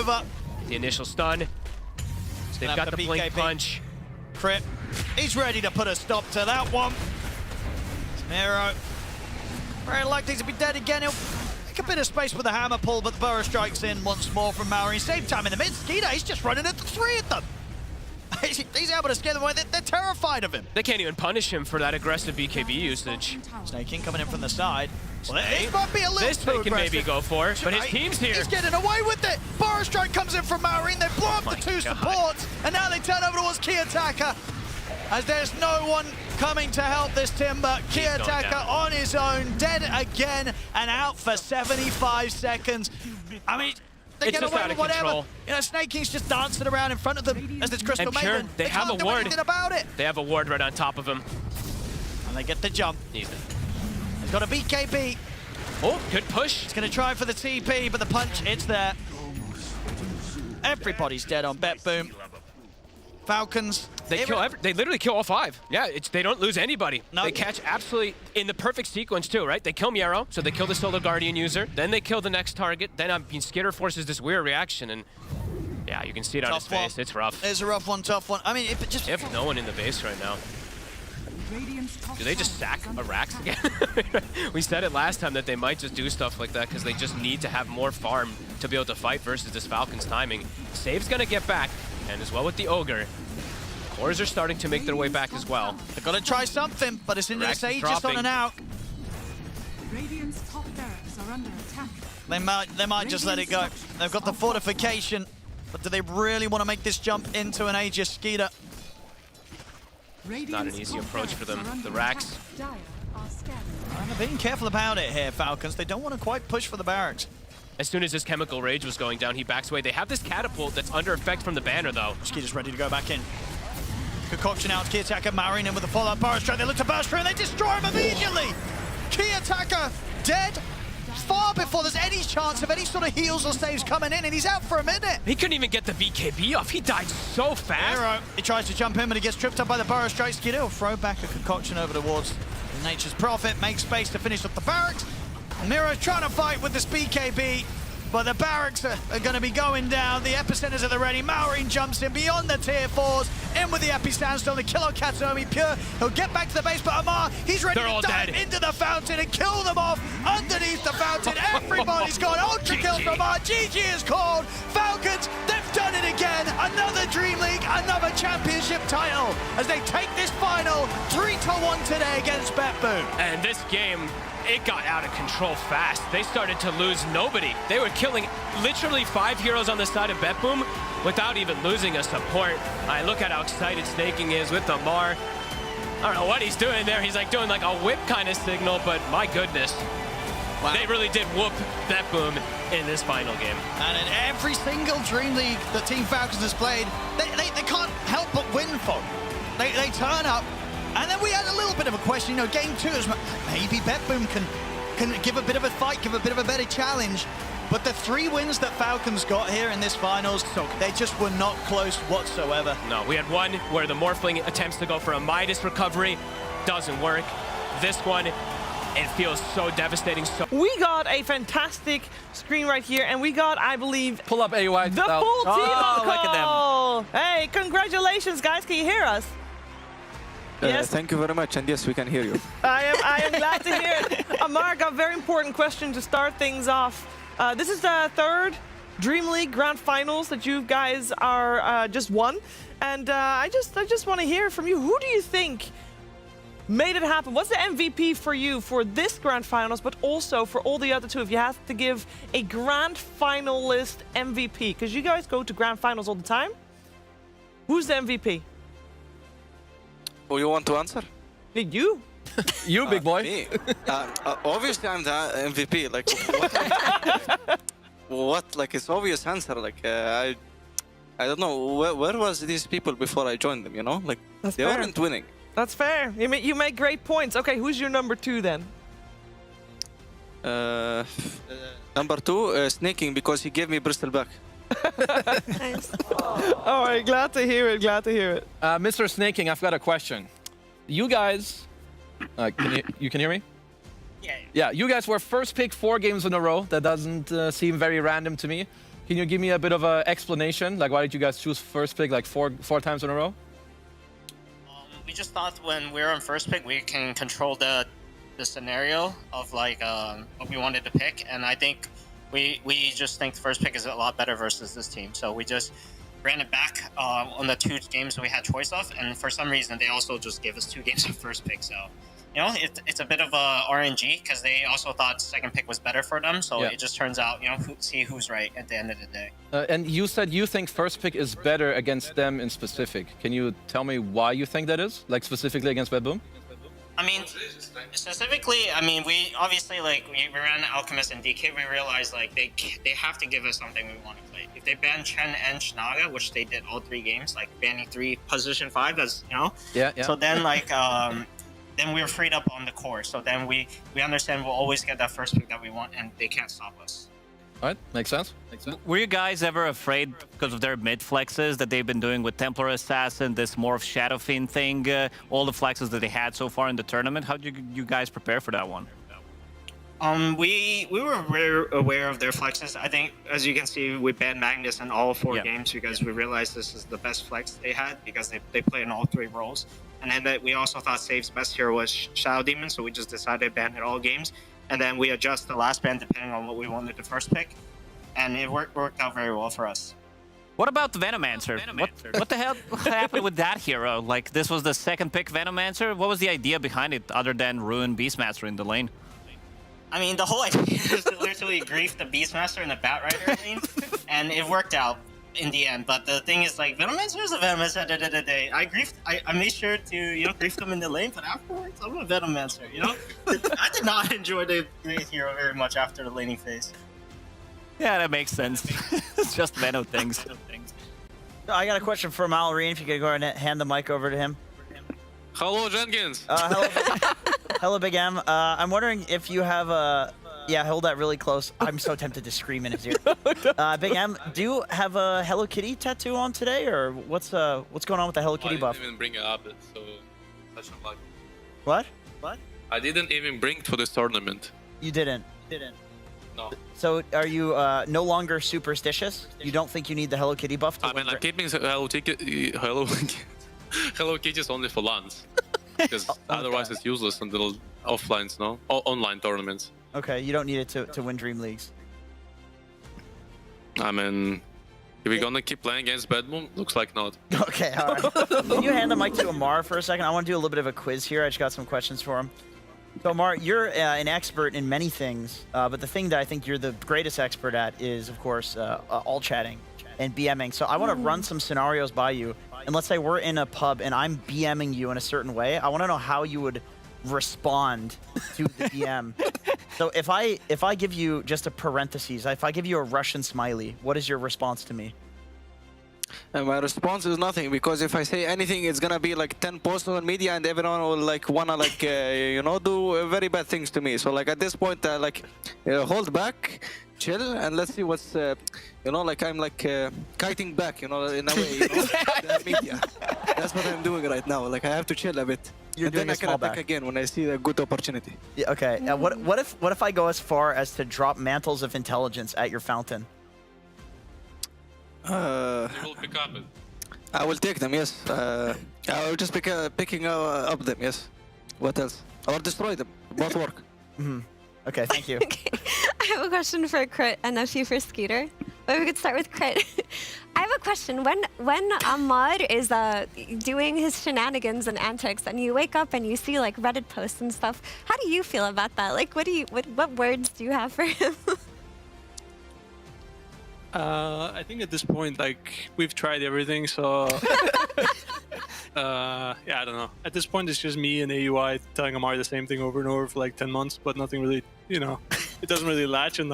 over. The initial stun. They've got the blink punch. Crit. He's ready to put a stop to that one. Miro. Very likely to be dead again. He'll make a bit of space with the hammer pull, but the burrow strikes in once more from Maori. Same time in the mid. Skeeter, he's just running at the three of them. He's able to scare them away. They're terrified of him. They can't even punish him for that aggressive BKB usage. Snake King coming in from the side. Well, this might be a little This too they can aggressive. maybe go for, but his team's here. He's getting away with it. Burrow strike comes in from Maori, and they blow up the two supports, and now they turn over towards Kiyotaka, as there's no one coming to help this Timber. Kiyotaka on his own, dead again, and out for 75 seconds. I mean, they It's get just away out with of whatever. control. You know, Snake King's just dancing around in front of them as this Crystal And sure, Maiden. they have can't a do ward. anything about it. They have a ward right on top of him. And they get the jump. He's Got a BKB. Oh, good push. He's going to try for the TP, but the punch, it's there. Everybody's dead on BetBoom. Falcons. They literally kill all five. Yeah, they don't lose anybody. No. They catch absolutely in the perfect sequence too, right? They kill Miero, so they kill the Solar Guardian user. Then they kill the next target. Then Skitter forces this weird reaction, and yeah, you can see it on his face. It's rough. It's a rough one, tough one. I mean, if it just... They have no one in the base right now. Do they just sack a Rax again? We said it last time that they might just do stuff like that because they just need to have more farm to be able to fight versus this Falcons timing. Save's gonna get back, and as well with the Ogre. Cores are starting to make their way back as well. They've got to try something, but it's into the Rax is Sage just on dropping. and out. Radiant's top barracks are under attack. They might just let it go. They've got the fortification, but do they really want to make this jump into an Aegis Skeeter? Not an easy approach for them. The Rax. They're being careful about it here, Falcons. They don't want to quite push for the barracks. As soon as his chemical rage was going down, he backs away. They have this catapult that's under effect from the banner, though. Skeeter's ready to go back in. Concoction out to Kiyotaka, Marin in with a follow-up burrow strike. They look to burst through and they destroy him immediately! Kiyotaka dead far before there's any chance of any sort of heals or saves coming in, and he's out for a minute. He couldn't even get the BKB off. He died so fast. Miro, he tries to jump in, but he gets tripped up by the burrow strike. Skeeter will throw back a Concoction over towards Nature's Prophet, makes space to finish up the barracks. Miro's trying to fight with this BKB, but the barracks are going to be going down. The epicenters at the ready. Maureen jumps in beyond the tier 4s, in with the epi sandstone, the killer Katsuomi Pure. He'll get back to the base, but Amar, he's ready to dive into the fountain and kill them off underneath the fountain. Everybody's gone. Ultra kill from Amar. GG is called. Falcons, they've done it again. Another Dream League, another championship title as they take this final 3-1 today against BetBoom. And this game, it got out of control fast. They started to lose nobody. They were killing literally 5 heroes on the side of BetBoom without even losing a support. I look at how excited Snaking is with Amar. I don't know what he's doing there. He's like doing like a whip kind of signal, but my goodness. Wow. They really did whoop BetBoom in this final game. And in every single Dream League that Team Falcons has played, they can't help but win for them. They turn up. And then we had a little bit of a question, you know, game 2 is maybe BetBoom can give a bit of a fight, give a bit of a better challenge. But the 3 wins that Falcons got here in this finals, they just were not close whatsoever. No, we had one where the Morphling attempts to go for a Midas recovery, doesn't work. This one, it feels so devastating. We got a fantastic screen right here, and we got, I believe, pull up AY. The full team on look at call. Hey, congratulations, guys. Can you hear us? Yes. Thank you very much, and yes, we can hear you. I am glad to hear it. Amar, got a very important question to start things off. This is the 3rd Dream League Grand Finals that you guys are just won, and I just want to hear from you. Who do you think made it happen? What's the MVP for you for this Grand Finals, but also for all the other 2? If you have to give a Grand Finalist MVP, because you guys go to Grand Finals all the time, who's the MVP? Oh, you want to answer? You. You, big boy. Me. Obviously, I'm the MVP. Like, what? Like, it's obvious answer. Like, I don't know. Where was these people before I joined them, you know? Like, That's they fair. weren't winning. That's fair. You make great points. Okay, who's your number 2 then? Number 2, Snaking, because he gave me Bristol back. Nice. All right, glad to hear it. Glad to hear it. Mr. Snaking, I've got a question. You guys, you can hear me? Yeah. Yeah, you guys were first pick 4 games in a row. That doesn't seem very random to me. Can you give me a bit of an explanation? Like, why did you guys choose first pick like four times in a row? We just thought when we were on first pick, we can control the scenario of like what we wanted to pick, and I think we just think the first pick is a lot better versus this team. So we just ran it back on the 2 games we had choice of, and for some reason they also just gave us 2 games of first pick. So it's a bit of a RNG because they also thought second pick was better for them. So it just turns out see who's right at the end of the day. And you said you think first pick is better against them in specific. Can you tell me why you think that is? Like specifically against BetBoom? I mean, specifically, we obviously we ran Alchemist and DK. We realized they have to give us something we want to play. If they ban Chen and Naga, which they did all 3 games, like banning 3 position 5, that's Yeah. So then then we're freed up on the core. So then we understand we'll always get that first pick that we want, and they can't stop us. All right, makes sense. Were you guys ever afraid because of their mid flexes that they've been doing with Templar Assassin, this more of Shadow Fiend thing, all the flexes that they had so far in the tournament? How did you guys prepare for that one? We were very aware of their flexes. I think, as you can see, we banned Magnus in all 4 games because we realized this is the best flex they had because they play in all 3 roles. And then we also thought Save's best hero was Shadow Demon, so we just decided to ban it all games. And then we adjust the last ban depending on what we wanted the first pick. And it worked out very well for us. What about the Venomancer? What the hell happened with that hero? Like, this was the second pick Venomancer? What was the idea behind it other than ruin Beastmaster in the lane? I mean, the whole idea is to literally grief the Beastmaster in the Batrider lane. And it worked out in the end. But the thing is, Venomancer is a Venomancer at the end of the day. I made sure to, grief them in the lane, but afterwards, I'm a Venomancer, I did not enjoy the hero very much after the laning phase. Yeah, that makes sense. It's just Veno things. I got a question for Mallory, if you could go ahead and hand the mic over to him. Hello, Jenkins. Hello, Big M. I'm wondering if you have a... Yeah, hold that really close. I'm so tempted to scream in his ear. Big M, do you have a Hello Kitty tattoo on today, or what's going on with the Hello Kitty buff? I didn't even bring it up, so such a luck. What? I didn't even bring to this tournament. You didn't? No. So are you no longer superstitious? You don't think you need the Hello Kitty buff to win? I'm keeping Hello Kitties only for LANs. Because otherwise it's useless on the offlines, no? Online tournaments. Okay, you don't need it to win Dream Leagues. I mean, if we're gonna keep playing against BetBoom, looks like not. Okay, all right. Can you hand the mic to Amar for a second? I want to do a little bit of a quiz here. I just got some questions for him. So, Amar, you're an expert in many things, but the thing that I think you're the greatest expert at is, of course, all chatting and BMing. So I want to run some scenarios by you, and let's say we're in a pub and I'm BMing you in a certain way. I want to know how you would respond to the BM. So if I give you just a parentheses, if I give you a Russian smiley, what is your response to me? And my response is nothing, because if I say anything, it's gonna be 10 posts on media, and everyone will wanna do very bad things to me. So at this point, hold back, chill, and let's see what's I'm kiting back, in a way, the media. That's what I'm doing right now. I have to chill a bit. You're and doing then a I can small attack back again when I see a good opportunity. Yeah, okay. What if I go as far as to drop mantles of intelligence at your fountain? You will pick up it. I will take them, yes. I will just picking up them, yes. What else? Or destroy them. Both work. Okay, thank you. Okay. I have a question for Crit and a few for Skeeter. But we could start with Crit. I have a question. When Ahmad is doing his shenanigans and antics, and you wake up and you see Reddit posts and stuff, how do you feel about that? What words do you have for him? I think at this point, we've tried everything, so yeah, I don't know. At this point, it's just me and AUI telling Amar the same thing over and over for 10 months, but nothing really, it doesn't really latch. And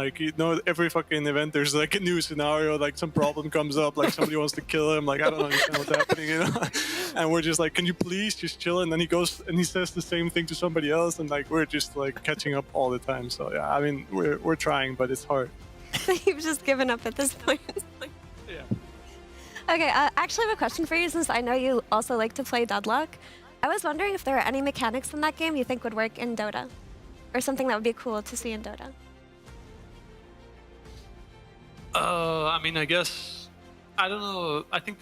every fucking event, there's a new scenario, some problem comes up, somebody wants to kill him, I don't understand what's happening, And we're just can you please just chill? And then he goes and he says the same thing to somebody else, and we're just catching up all the time. So yeah, I mean, we're trying, but it's hard. You've just given up at this point. Yeah. Okay, I actually have a question for you, since I know you also like to play Deadlock. I was wondering if there are any mechanics in that game you think would work in Dota, or something that would be cool to see in Dota. I mean, I guess I don't know. I think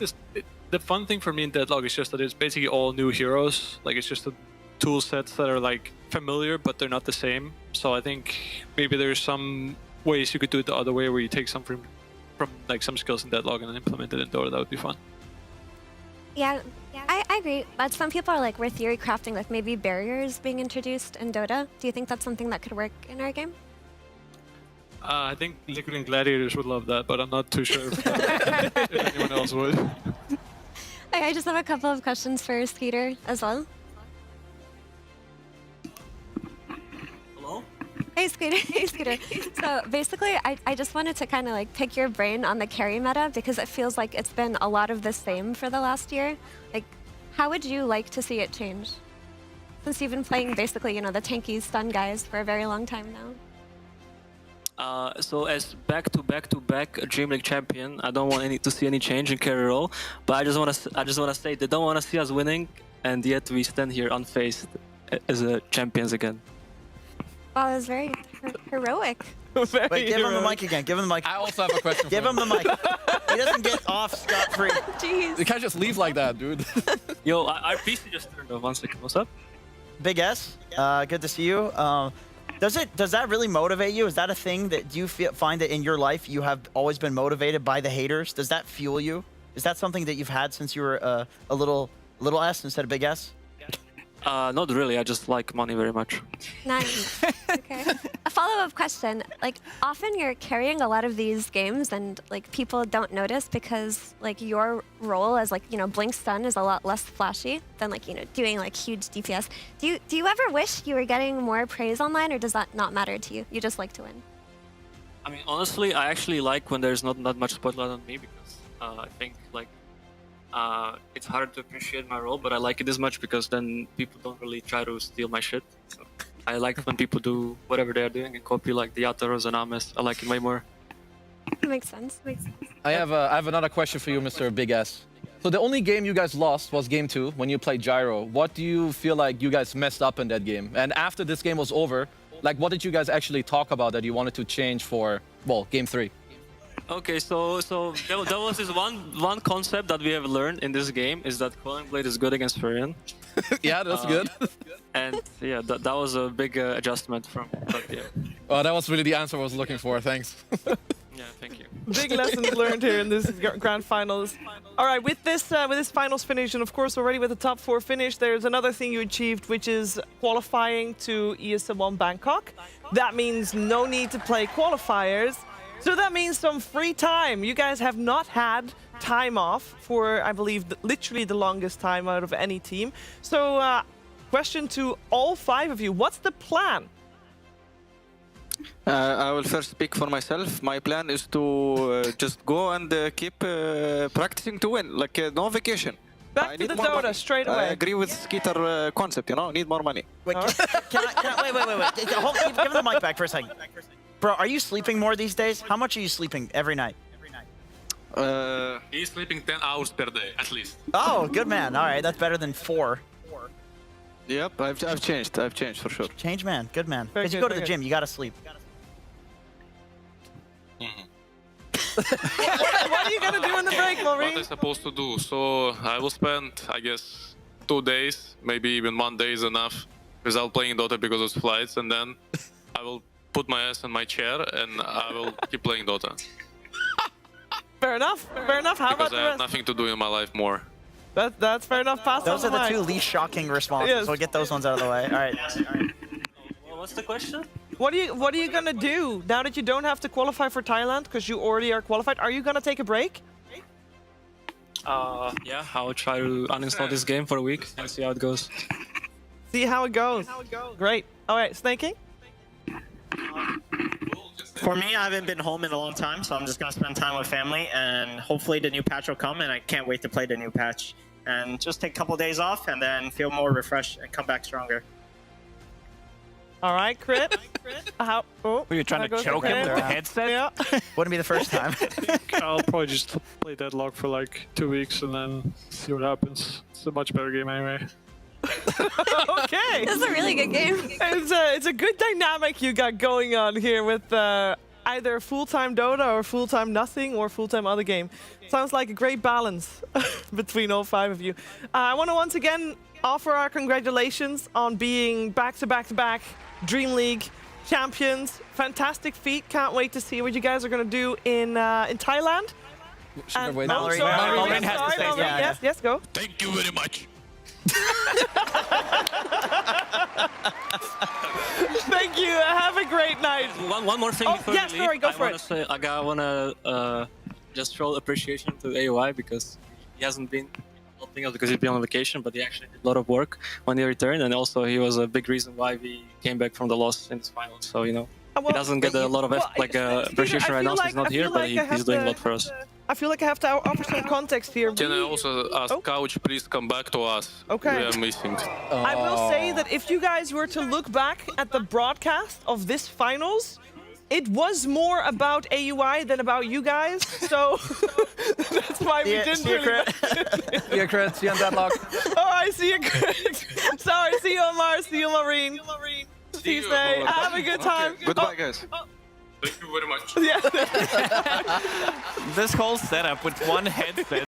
the fun thing for me in Deadlock is just that it's basically all new heroes. Like it's just the tool sets that are like familiar, but they're not the same. So I think maybe there's some ways you could do it the other way, where you take some from like some skills in Deadlock and then implement it in Dota. That would be fun. Yeah, I agree. But some people are like, we're theory crafting like maybe barriers being introduced in Dota. Do you think that's something that could work in our game? I think Liquid and Gladiators would love that, but I'm not too sure if anyone else would. Okay, I just have a couple of questions for Skeeter as well. Hello? Hey, Skeeter. Hey, Skeeter. So basically, I just wanted to kind of like pick your brain on the carry meta because it feels like it's been a lot of the same for the last year. Like, how would you like to see it change? Since you've been playing basically, you know, the tanky stun guys for a very long time now. So as back-to-back DreamLeague champion, I don't want to see any change in carry role, but I just want to say they don't want to see us winning, and yet we stand here unfazed as champions again. Wow, that's very heroic. Wait, give him the mic again. Give him the mic. I also have a question. Give him the mic. He doesn't get off scot-free. Jeez. You can't just leave like that, dude. Yo, our PC just turned off. 1 second. What's up? Big S, good to see you. Does that really motivate you? Is that a thing that you find that in your life you have always been motivated by the haters? Does that fuel you? Is that something that you've had since you were a little S instead of big S? Not really. I just like money very much. Nice. Okay. A follow-up question. Like, often you're carrying a lot of these games and, like, people don't notice because, like, your role as, like, you know, Blink Stun is a lot less flashy than, like, you know, doing, like, huge DPS. Do you ever wish you were getting more praise online, or does that not matter to you? You just like to win? I mean, honestly, I actually like when there's not much spotlight on me because I think, like, it's hard to appreciate my role, but I like it this much because then people don't really try to steal my shit. So I like when people do whatever they're doing and copy like the Yataros and Ames. I like it way more. Makes sense. Makes sense. I have another question for you, Mr. Big S. So the only game you guys lost was game 2 when you played Gyro. What do you feel like you guys messed up in that game? And after this game was over, like what did you guys actually talk about that you wanted to change for, well, game 3? Okay, so there was this one concept that we have learned in this game is that Calling Blade is good against Furion. Yeah, that's good. And yeah, that was a big adjustment from that game. Oh, that was really the answer I was looking for. Thanks. Yeah, thank you. Big lessons learned here in this grand finals. All right, with this finals finish, and of course already with the top 4 finish, there's another thing you achieved, which is qualifying to ESL One Bangkok. That means no need to play qualifiers. So that means some free time. You guys have not had time off for, I believe, literally the longest time out of any team. So, question to all 5 of you: what's the plan? I will first speak for myself. My plan is to just go and keep practicing to win, like no vacation. Back to the Dota straight away. I agree with Skeeter concept, you know, need more money. Wait, wait. Give him the mic back for a second. Bro, are you sleeping more these days? How much are you sleeping every night? He's sleeping 10 hours per day, at least. Oh, good man. All right, that's better than 4. Yep, I've changed. I've changed for sure. Change man, good man. Very Because you good, go to the very gym, you gotta sleep. What are you gonna do in the break, What Maureen? am I supposed to do? So I will spend, I guess, 2 days, maybe even 1 day is enough, without playing Dota because of flights, and then I will put my ass in my chair and I will keep playing Dota. Fair enough. Fair enough. How Because about I the have rest? nothing to do in my life more. That's fair enough. Pass Those on are the mic. 2 least shocking responses. Yes. So we'll get those ones out of the way. All right. Well, what's the question? What are you gonna do now that you don't have to qualify for Thailand because you already are qualified? Are you gonna take a break? Yeah, I'll try to uninstall this game for a week and see how it goes. See how it goes. Great. All right, Snakey. For me, I haven't been home in a long time, so I'm just going to spend time with family, and hopefully the new patch will come, and I can't wait to play the new patch. And just take a couple days off, and then feel more refreshed and come back stronger. All right, Crit. How? Oh, Were you trying there to goes choke him with Crit. the headset? Yeah. Wouldn't be the first time. I'll probably just play Deadlock for like 2 weeks and then see what happens. It's a much better game anyway. Okay. This is a really good game. It's a good dynamic you got going on here with either full-time Dota or full-time nothing or full-time other game. Sounds like a great balance between all 5 of you. I want to once again offer our congratulations on being back-to-back-to-back Dream League champions. Fantastic feat. Can't wait to see what you guys are going to do in Thailand. And Mallory yes, has to say Mallory, something. yes, go. Thank you very much. Thank you. Have a great night. One more thing before yes, we leave. sorry, go for it. I want to just show appreciation to AOI because he hasn't been helping us because he's been on vacation, but he actually did a lot of work when he returned, and also he was a big reason why we came back from the loss in this final. So he doesn't get a lot of appreciation right now, so he's not here, but he's doing a lot for us. I feel like I have to offer some context here. Can I also ask Couch, please come back to us? Okay. We are missing. I will say that if you guys were to look back at the broadcast of this finals, it was more about AUI than about you guys, so that's why we didn't really... See you, Crit. See you on Deadlock. Oh, I see you, Crit. Sorry, see you, Omar. See you, Marine. See you, Stay. Have a good time. Okay. Goodbye, guys. Thank you very much. Yeah. This whole setup with one headset